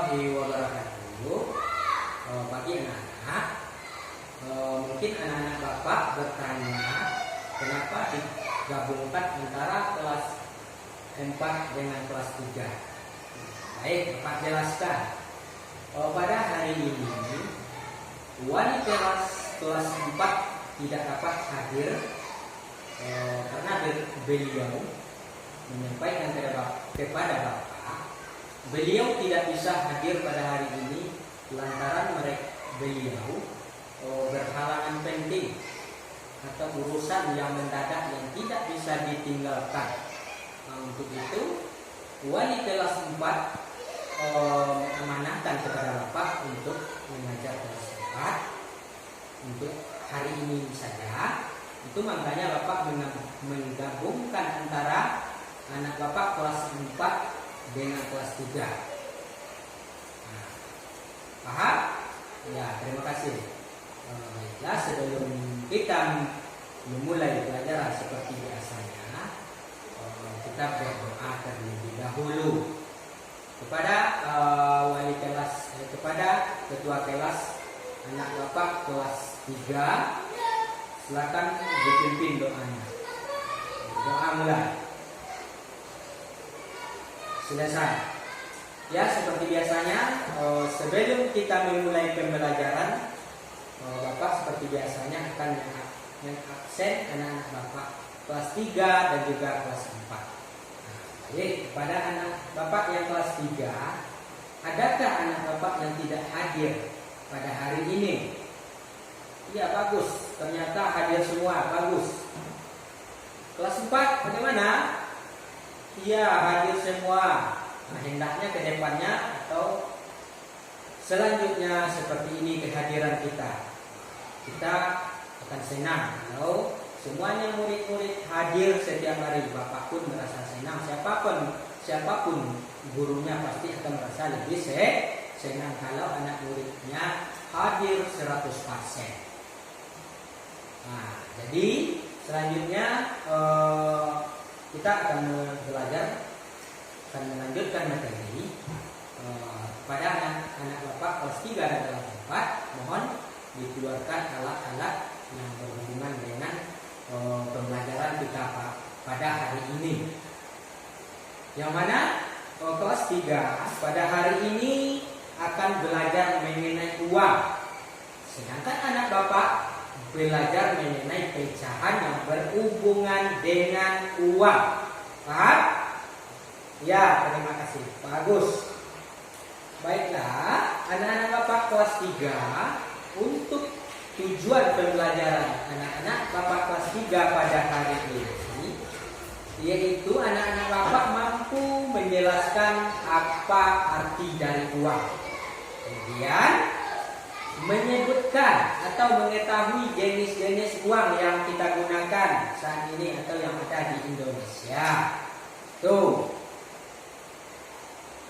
warahmatullahi wabarakatuh. Bagi anak-anak, mungkin anak-anak Bapak bertanya, kenapa digabungkan antara kelas 4 dengan kelas 3? Baik, Bapak jelaskan. Pada hari ini, wali kelas 4 tidak dapat hadir karena beliau menyampaikan kepada Bapak, beliau tidak bisa hadir pada hari ini lantaran beliau berhalangan penting atau urusan yang mendadak yang tidak bisa ditinggalkan. Untuk itu wali kelas 4 mengamanahkan kepada Bapak untuk mengajar kelas 4 untuk hari ini saja. Itu makanya Bapak menggabungkan antara anak Bapak kelas 4 dengan kelas 3. Paham? Ya, terima kasih. Baiklah, sebelum kita memulai pelajaran seperti biasanya, kita berdoa terlebih dahulu kepada wali kelas, kepada ketua kelas anak Bapak kelas 3. Silakan dipimpin doanya. Doa mulai. Selesai. Ya, seperti biasanya, sebelum kita memulai pembelajaran, Bapak seperti biasanya akan mengabsen anak-anak Bapak kelas 3 dan juga kelas 4. Jadi kepada anak Bapak yang kelas 3, adakah anak Bapak yang tidak hadir pada hari ini? Iya, bagus. Ternyata hadir semua, bagus. Kelas 4 bagaimana? Iya, hadir semua. Nah, hendaknya ke depannya atau selanjutnya seperti ini kehadiran kita. Kita akan senang kalau semuanya murid-murid hadir setiap hari. Bapak pun merasa senang. Siapapun gurunya pasti akan merasa lebih senang kalau anak muridnya hadir 100%. Nah, jadi selanjutnya kita akan melanjutkan materi pada anak Bapak kelas 3 dan kelas 4. Mohon dikeluarkan alat-alat yang berhubungan dengan pembelajaran kita pada hari ini. Yang mana kelas 3 pada hari ini akan belajar mengenai uang. Sedangkan anak Bapak belajar mengenai pecahan yang berhubungan dengan uang. Paham? Ya, terima kasih. Bagus. Baiklah, anak-anak Bapak kelas 3, untuk tujuan pembelajaran anak-anak Bapak kelas 3 pada hari ini, yaitu anak-anak Bapak mampu menjelaskan apa arti dari uang. Kemudian menyebutkan atau mengetahui jenis-jenis uang yang kita gunakan saat ini atau yang ada di Indonesia. Tuh,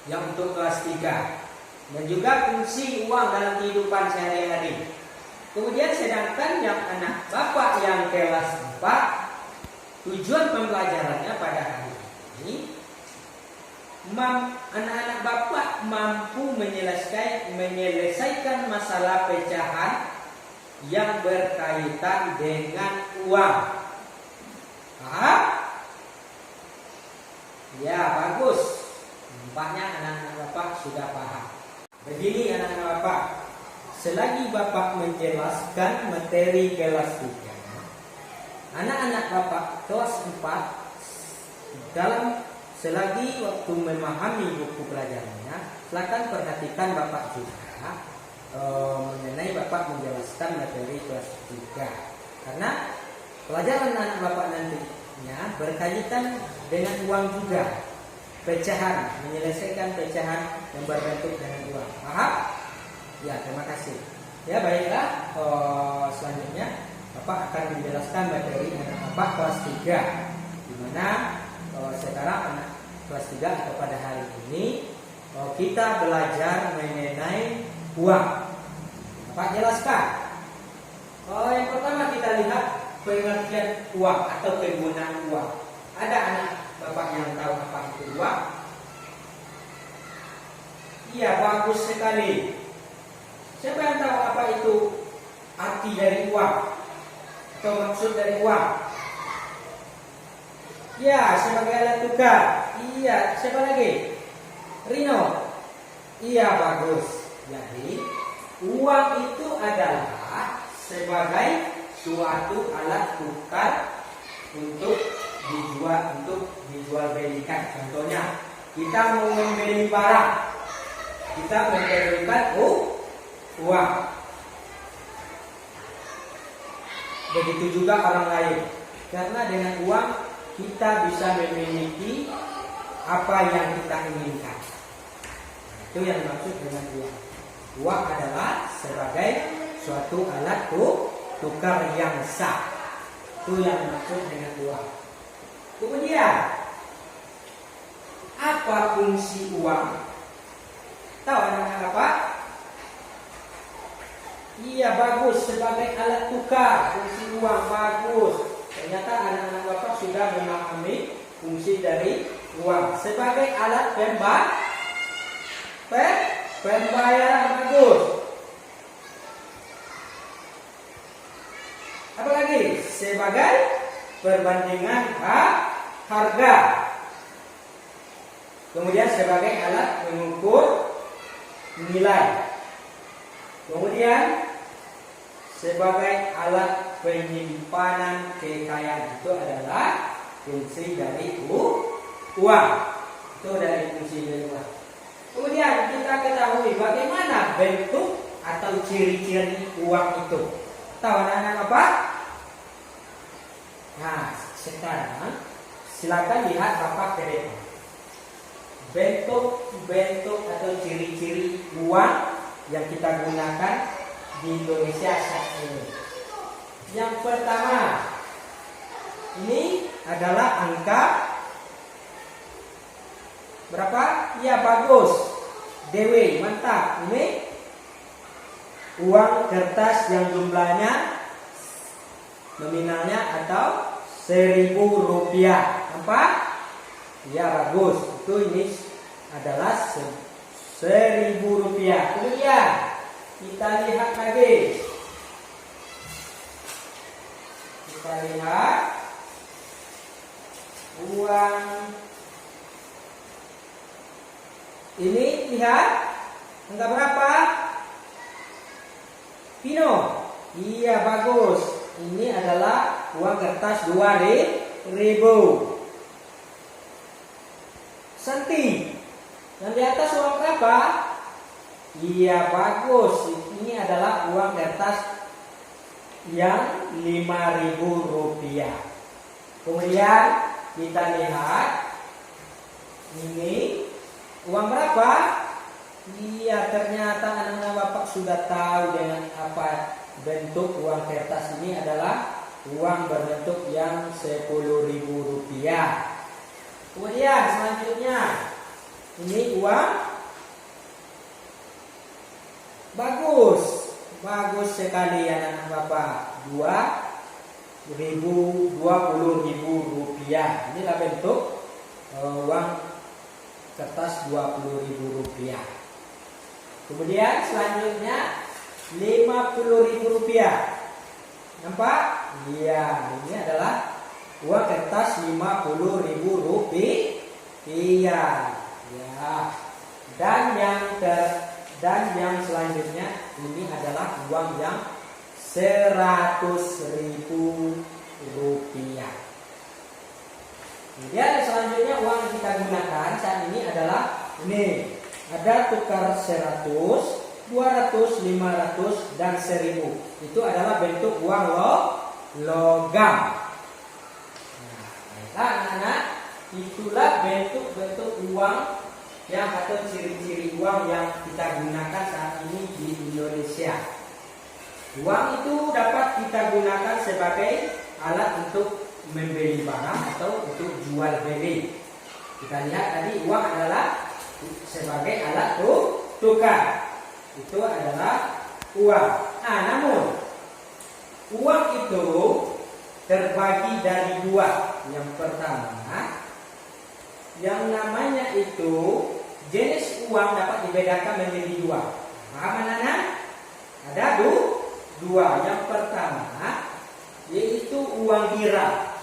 yang untuk kelas 3. Dan juga fungsi uang dalam kehidupan sehari-hari. Kemudian sedangkan yang anak Bapak yang kelas 4, tujuan pembelajarannya pada hari ini, anak-anak Bapak mampu menyelesaikan masalah pecahan yang berkaitan dengan uang. Paham? Ya, bagus. Nampaknya anak-anak Bapak sudah paham. Begini anak-anak Bapak, selagi Bapak menjelaskan materi kelas 3, anak-anak Bapak kelas 4 selagi waktu memahami buku pelajarannya, silakan perhatikan Bapak juga mengenai Bapak menjelaskan materi kelas 3. Karena pelajaran anak Bapak nantinya berkaitan dengan uang juga. Pecahan, menyelesaikan pecahan yang berbentuk dengan uang. Paham? Ya, terima kasih. Ya, baiklah. Selanjutnya Bapak akan menjelaskan materi anak Bapak kelas 3, di mana sekarang anak kelas 3 atau pada hari ini kita belajar mengenai uang. Bapak jelaskan. Yang pertama kita lihat pengertian uang atau penggunaan uang. Ada anak Bapak yang tahu apa itu uang? Iya, bagus sekali. Siapa yang tahu apa itu arti dari uang atau maksud dari uang? Ya, sebagai alat tukar. Iya, siapa lagi? Rino. Iya, bagus. Jadi, uang itu adalah sebagai suatu alat tukar untuk dijual belikan. Contohnya, kita mau membeli barang, kita memberikan uang. Begitu juga orang lain. Karena dengan uang kita bisa memiliki apa yang kita inginkan. Itu yang dimaksud dengan uang. Uang adalah sebagai suatu alat tukar yang sah. Itu yang dimaksud dengan uang. Kemudian, apa fungsi uang? Tahu anak-anak apa? Iya, bagus, sebagai alat tukar. Fungsi uang bagus. Ternyata anak-anak Bapak sudah memahami fungsi dari uang sebagai alat pembayaran. Bagus. Apalagi sebagai perbandingan harga. Kemudian sebagai alat mengukur nilai. Kemudian sebagai alat penyimpanan kekayaan. Itu adalah fungsi dari uang. Itu dari fungsi dari uang. Kemudian kita ketahui bagaimana bentuk atau ciri-ciri uang itu. Tahu anak-anak apa? Nah, sekarang silakan lihat Bapak ke depan. Bentuk atau ciri-ciri uang yang kita gunakan di Indonesia saat ini. Yang pertama, ini adalah angka berapa? Ya, bagus. DW, mantap. Ini uang kertas yang jumlahnya nominalnya atau Rp1.000. Apa? Ya, bagus. Itu ini adalah Rp1.000. Kemudian kita lihat lagi. Kita lihat uang ini, lihat angka berapa? Pino. Iya, bagus. Ini adalah uang kertas 2.000. Santi. Yang di atas uang berapa? Iya, bagus. Ini adalah uang kertas yang Rp5.000. Kemudian kita lihat ini uang berapa? Iya, ternyata anak-anak Bapak sudah tahu dengan apa bentuk uang kertas ini adalah uang berbentuk yang Rp10.000. Kemudian selanjutnya ini uang bagus sekali anak-anak Bapak, Rp20.000. Inilah bentuk uang kertas Rp20.000. Kemudian selanjutnya Rp50.000. Nampak? Iya, ini adalah uang kertas Rp50.000. Iya, ya. Dan yang selanjutnya ini adalah uang yang Rp100.000. Kemudian selanjutnya uang yang kita gunakan saat ini adalah ini. Ada tukar 100, 200, 500, dan 1000. Itu adalah bentuk uang logam. Nah, anak-anak, itulah bentuk-bentuk uang yang atau ciri-ciri uang yang kita gunakan saat ini di Indonesia. Uang itu dapat kita gunakan sebagai alat untuk membeli barang atau untuk jual beli. Kita lihat tadi uang adalah sebagai alat tukar. Itu adalah uang. Nah, namun uang itu terbagi dari dua. Yang pertama, yang namanya itu jenis uang dapat dibedakan menjadi dua. Paham anak-anak? Ada dua. Yang pertama yaitu uang gira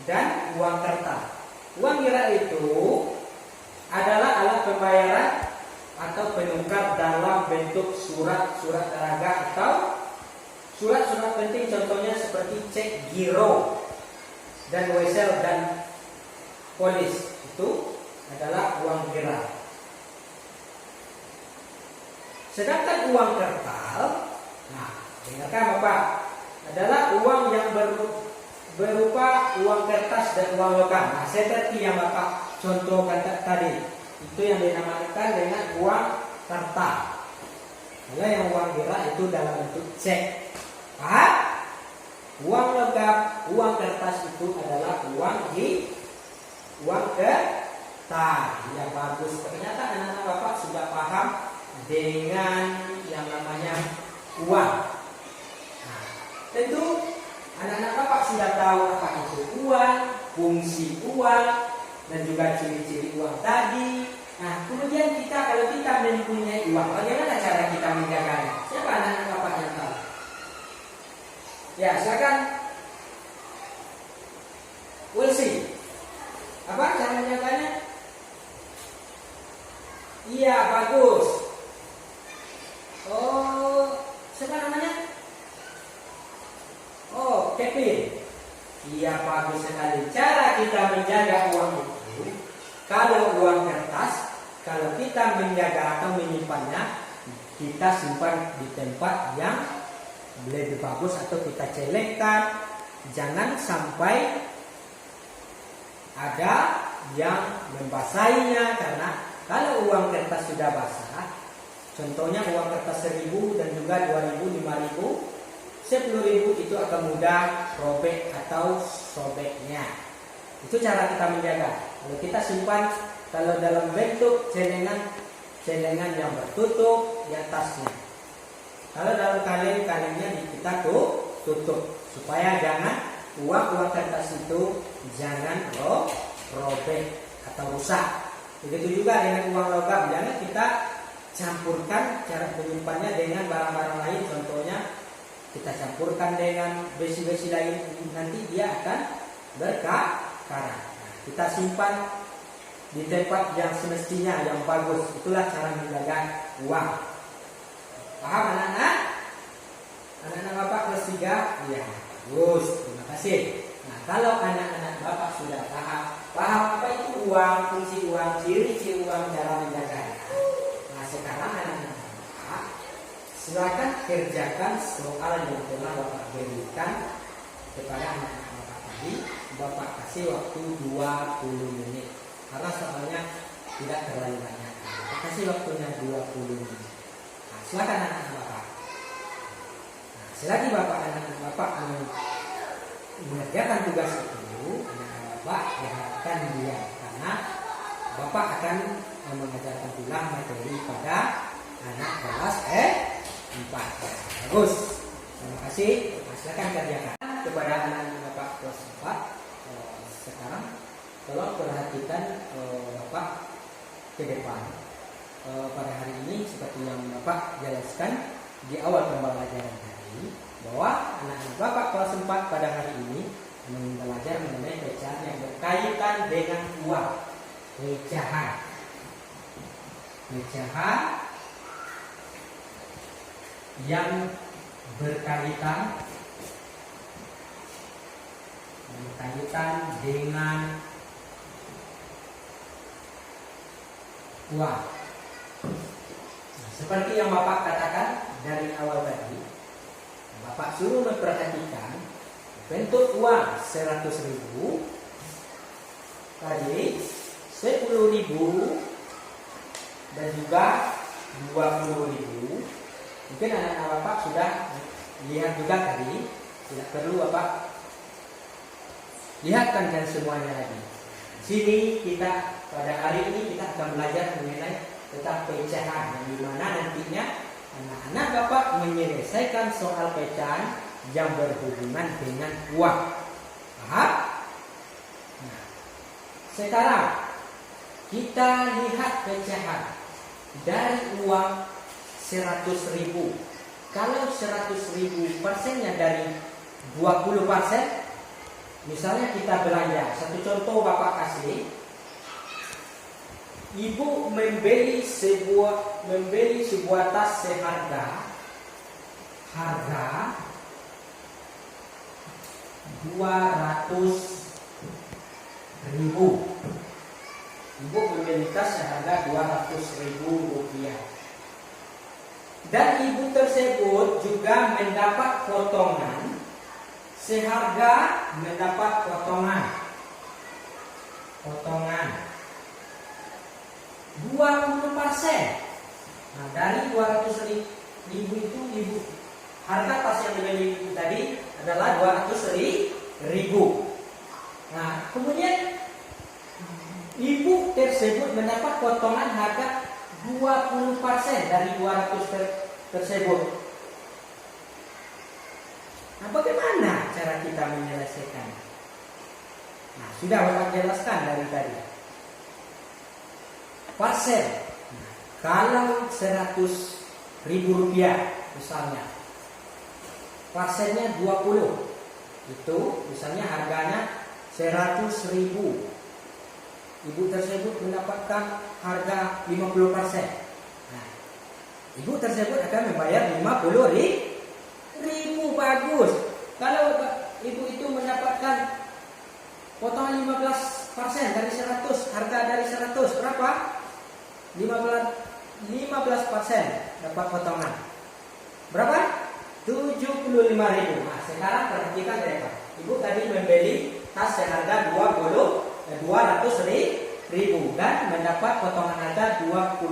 dan uang kertas. Uang gira itu adalah alat pembayaran atau penukar dalam bentuk surat-surat berharga atau surat-surat penting, contohnya seperti cek giro dan wesel dan polis. Itu adalah uang gira. Sedangkan uang kertas, nah dengarkan Bapak, adalah uang yang berupa uang kertas dan uang logam. Nah, seperti yang Bapak contohkan tadi, itu yang dinamakan dengan uang kertas. Kalau yang uang gira itu dalam bentuk cek. Paham? Uang logam, uang kertas itu adalah uang kertas. Ya bagus. Ternyata anak-anak Bapak sudah paham dengan yang namanya uang. Nah, tentu anak-anak Bapak sudah tahu apa itu uang, fungsi uang, dan juga ciri-ciri uang tadi. Nah, kemudian kalau kita mempunyai uang, bagaimana cara kita menjaganya? Siapa anak-anak Bapak yang tahu? Ya, silakan. We'll see. Apa cara menjaganya? Iya, bagus. Oh, siapa namanya? Oh, Kevin. Iya, bagus sekali. Cara kita menjaga uang itu, kalau uang kertas, kalau kita menjaga atau menyimpannya, kita simpan di tempat yang lebih bagus atau kita celekkan. Jangan sampai ada yang membasahinya, karena kalau uang kertas sudah basah, contohnya uang kertas 1.000 dan juga 2.000, 5.000, 10.000 itu akan mudah robek atau sobeknya. Itu cara kita menjaga. Kalau kita simpan, kalau dalam bentuk celengan yang bertutup di atasnya. Kalau dalam kaleng-kalengnya kita tutup supaya jangan uang kertas itu jangan robek atau rusak. Begitu juga dengan uang logam, jangan kita campurkan cara menyimpannya dengan barang-barang lain. Contohnya kita campurkan dengan besi-besi lain, nanti dia akan berkarat. Kita simpan di tempat yang semestinya, yang bagus. Itulah cara menjaga uang. Paham anak-anak? Anak-anak Bapak kelas 3? Iya, bagus. Terima kasih. Nah, kalau anak-anak Bapak sudah paham apa itu uang, fungsi uang, ciri-ciri uang, cara menjaganya. Nah, sekarang anak-anak Bapak silakan kerjakan soal yang telah Bapak berikan kepada anak-anak Bapak tadi. Bapak kasih waktu 20 menit. Karena soalnya tidak terlalu banyak. Bapak kasih waktunya 20 menit. Nah, silakan anak-anak Bapak. Nah, selagi anak-anak Bapak mengerjakan tugas itu, anak-anak Bapak diharapkan diam, karena Bapak akan mengajarkan pula materi pada anak kelas 4. Bagus. Terima kasih. Nah, silakan kerjakan kepada anak-anak Bapak kelas 4. Sekarang tolong perhatikan Bapak ke depan. Pada hari ini seperti yang Bapak jelaskan di awal pembelajaran tadi, bahwa anak-anak Bapak kelas 4 pada hari ini belajar mengenai pecahan yang berkaitan dengan uang. Pecahan yang berkaitan dengan uang. Nah, seperti yang Bapak katakan dari awal tadi, Bapak suruh memperhatikan bentuk uang 100.000 tadi, 10.000 dan juga 20.000. Mungkin anak-anak Bapak sudah lihat juga tadi, tidak perlu Bapak lihatkan dan semuanya lagi. Sini kita pada hari ini kita akan belajar mengenai tentang pecahan, yang dimana nantinya anak-anak Bapak menyelesaikan soal pecahan yang berhubungan dengan uang. Paham? Nah, sekarang Kita lihat pecahan dari uang 100.000. Kalau 100.000 persennya dari 20%, misalnya kita belanja, satu contoh Bapak kasih, Ibu membeli sebuah tas seharga 200.000. Ibu membeli tas seharga 200.000 rupiah. Dan ibu tersebut juga mendapat potongan seharga 20%. Nah, dari 200.000 itu ibu harga tas yang dibeli ibu tadi adalah 200.000. Nah, kemudian ibu tersebut mendapat potongan harga 20% dari 200 tersebut. Nah, bagaimana cara kita menyelesaikan? Nah, sudah Bapak jelaskan dari tadi. Parcel. Nah, kalau 100.000 rupiah misalnya, parselnya 20, itu misalnya harganya 100.000. Ibu tersebut mendapatkan harga 50%. Nah, ibu tersebut akan membayar 50.000. Bagus. Kalau ibu itu mendapatkan potongan 15% dari 100, harga dari 100 berapa? 15% dapat potongan. Berapa? 75.000. Nah, sekarang perhatikan mereka. Ibu tadi membeli tas seharga 200.000 dan mendapat potongan harga 20%.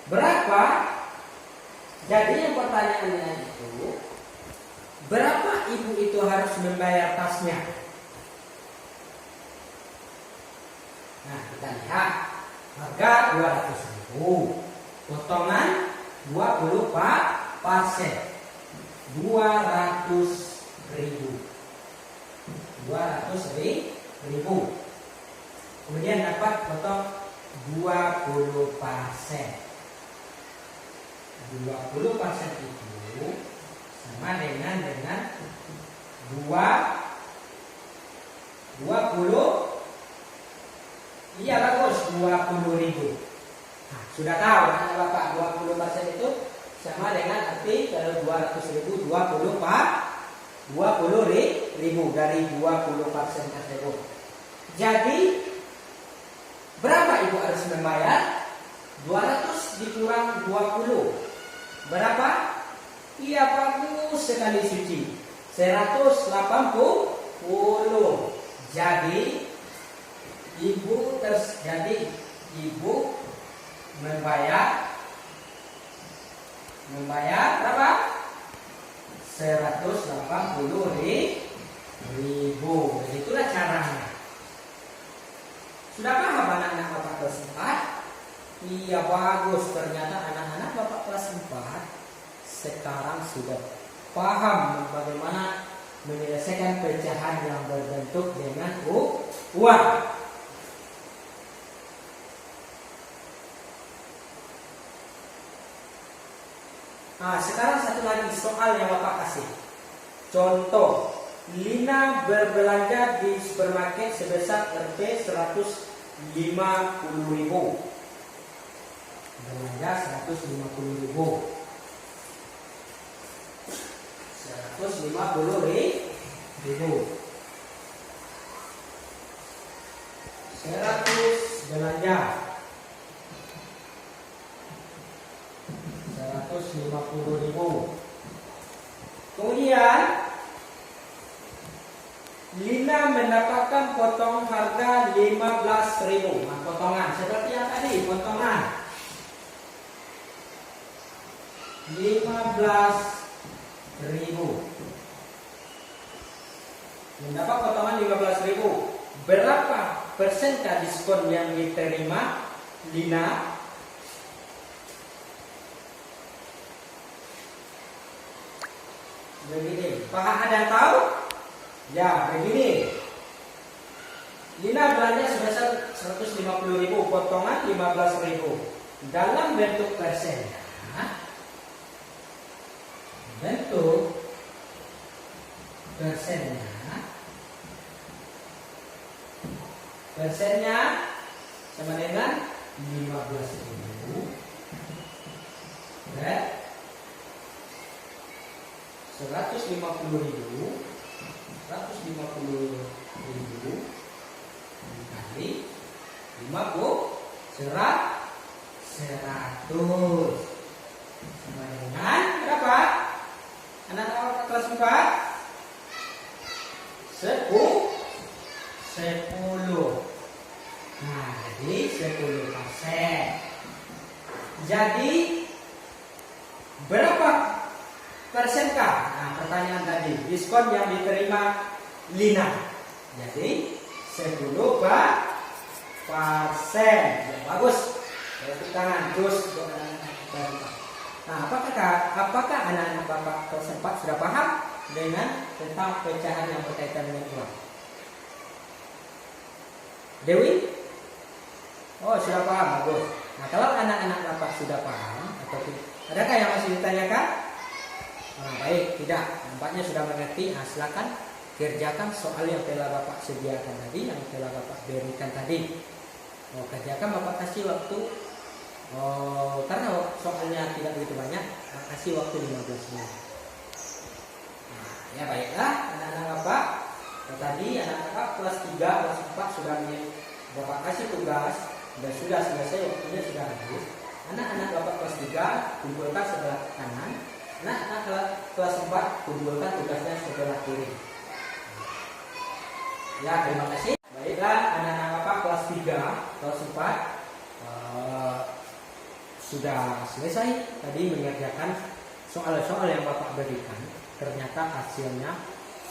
Berapa? Jadi yang pertanyaannya itu, berapa ibu itu harus membayar tasnya? Nah, kita lihat harga 200.000, potongan 24%, 200.000. Kemudian dapat potong 20%. 20% itu sama dengan 20. Iya bagus, 20.000. Nah, sudah tahu kan Bapak, 20% itu sama dengan arti kalau 200.000 20.000 dari 20% tersebut. Jadi berapa ibu harus membayar? 200 dikurang 20 berapa? Iya bagus sekali Suci, 180. Jadi ibu membayar berapa? 180.000. Itulah caranya. Sudah paham anak-anak Bapak kelas 4? Iya bagus. Ternyata anak-anak Bapak kelas 4 sekarang sudah paham bagaimana menyelesaikan pecahan yang berbentuk dengan uang. Nah, sekarang satu lagi soal yang Bapak kasih. Contoh, Lina berbelanja di supermarket sebesar Rp 150.000. Belanja 150.000. 150.000. 100 belanja 150.000. Kemudian Lina mendapatkan potong harga 15.000. Nah, potongan seperti yang tadi, potongan 15.000. Mendapat potongan 15.000. Berapa persenkah diskon yang diterima Lina? Begini, Pak ada yang tahu? Ya, begini. Lina belanja sebesar 150.000 potongan 15.000 dalam bentuk persennya. Bentuk persennya sama dengan 15.000 dan 150.000 dikali 50 100 sama dengan berapa? Anak-anak kelas 4 10. Nah, jadi 10%. Jadi berapa persenkah? Nah, pertanyaan tadi, diskon yang diterima Lina. Jadi 10%. Ya, bagus. Tepuk tangan terus. Nah, apakah anak-anak Bapak kelas 4 sudah paham dengan tentang pecahan yang berkaitan dengan uang? Dewi? Oh, sudah paham, bagus. Nah, kalau anak-anak Bapak sudah paham atau adakah yang masih ditanyakan? Nah, baik, tidak. Nampaknya sudah mengerti. Nah, silakan kerjakan soal yang telah Bapak sediakan tadi, yang telah Bapak berikan tadi. Oh, kerjakan, Bapak kasih waktu. Karena soalnya tidak begitu banyak, kasih waktu 15 menit. Nah, ya baiklah, anak-anak Bapak. Tadi anak-anak kelas 3, kelas 4 sudah Bapak kasih tugas dan sudah selesai, waktunya sudah habis. Anak-anak Bapak kelas 3 kumpulkan sebelah kanan. Anak-anak kelas 4 kumpulkan tugasnya sebelah kiri. Ya, terima kasih. Baiklah, anak-anak Bapak kelas 3, kelas 4 sudah selesai tadi mengerjakan soal-soal yang Bapak berikan. Ternyata hasilnya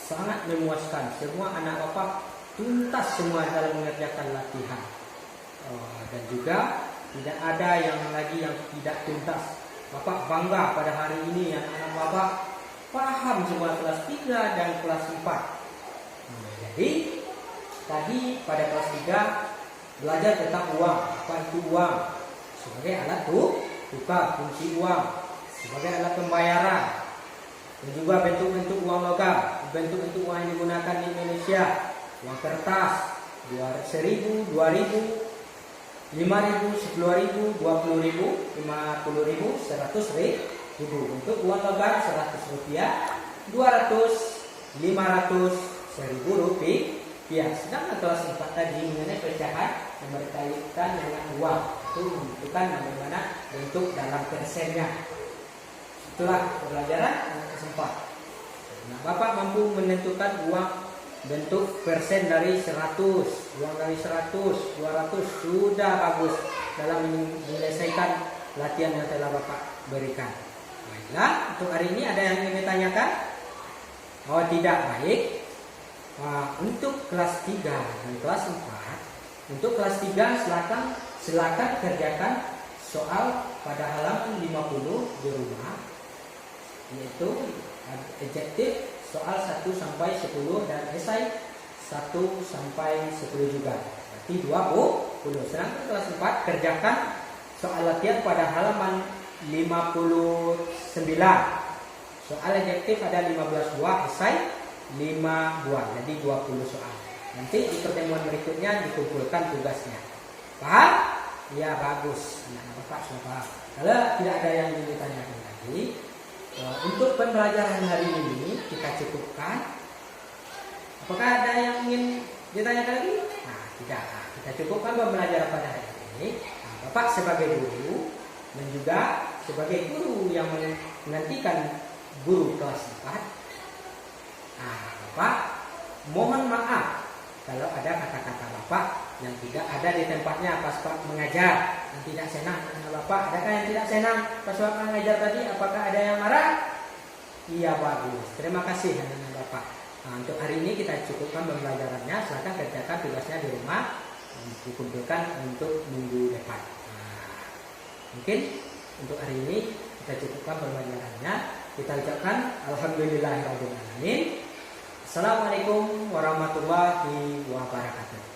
sangat memuaskan. Semua anak Bapak tuntas semua dalam mengerjakan latihan. Dan juga tidak ada yang lagi yang tidak tuntas. Bapak bangga pada hari ini anak-anak Bapak paham semua kelas 3 dan kelas 4. Jadi tadi pada kelas 3 belajar tentang uang. Apa itu uang? Sebagai alat tukar, fungsi uang, sebagai alat pembayaran, dan juga bentuk-bentuk uang logam, bentuk-bentuk uang yang digunakan di Indonesia, uang kertas, 1.000, 2.000, 5.000, 10.000, 20.000, 50.000, 100.000. Untuk uang logam 100 rupiah, 200, 500, 1.000 rupiah. Sedangkan kelas 4 tadi mengenai pecahan yang berkaitan dengan uang, itu menentukan bagaimana bentuk dalam persennya. Itulah pembelajaran kelas 4. Nah, Bapak mampu menentukan uang bentuk persen dari 100, uang dari 100, 200, sudah bagus dalam menyelesaikan latihan yang telah Bapak berikan. Baiklah, untuk hari ini ada yang ingin ditanyakan? Oh, tidak. Baik. Untuk kelas 3 dan kelas 4, untuk kelas 3 silakan kerjakan soal pada halaman 50 di rumah, yaitu adjektif soal 1 sampai 10 dan esai 1 sampai 10 juga. Berarti 20. Sedangkan kelas 4 kerjakan soal latihan pada halaman 59. Soal adjektif ada 15 buah, esai 5 buah, jadi 20 soal. Nanti di pertemuan berikutnya dikumpulkan tugasnya. Paham? Ya, bagus. Nah, Bapak sudah paham. Kalau tidak ada yang ingin ditanyakan lagi, untuk pembelajaran hari ini kita cukupkan. Apakah ada yang ingin ditanyakan lagi? Nah, tidak. Kita cukupkan pembelajaran pada hari ini. Nah, Bapak sebagai guru dan juga sebagai guru yang menantikan guru kelas 4. Nah, Bapak mohon maaf kalau ada kata-kata Bapak yang tidak ada di tempatnya pas Pak mengajar, yang tidak senang. Bapak, adakah yang tidak senang pas Pak mengajar tadi? Apakah ada yang marah? Iya, bagus. Terima kasih anak-anak Bapak. Nah, untuk hari ini kita cukupkan pembelajarannya. Silakan kerjakan tugasnya di rumah, dikumpulkan untuk minggu depan. Nah, mungkin untuk hari ini kita cukupkan pembelajarannya. Kita ucapkan alhamdulillahirabbil alamin. Assalamualaikum warahmatullahi wabarakatuh.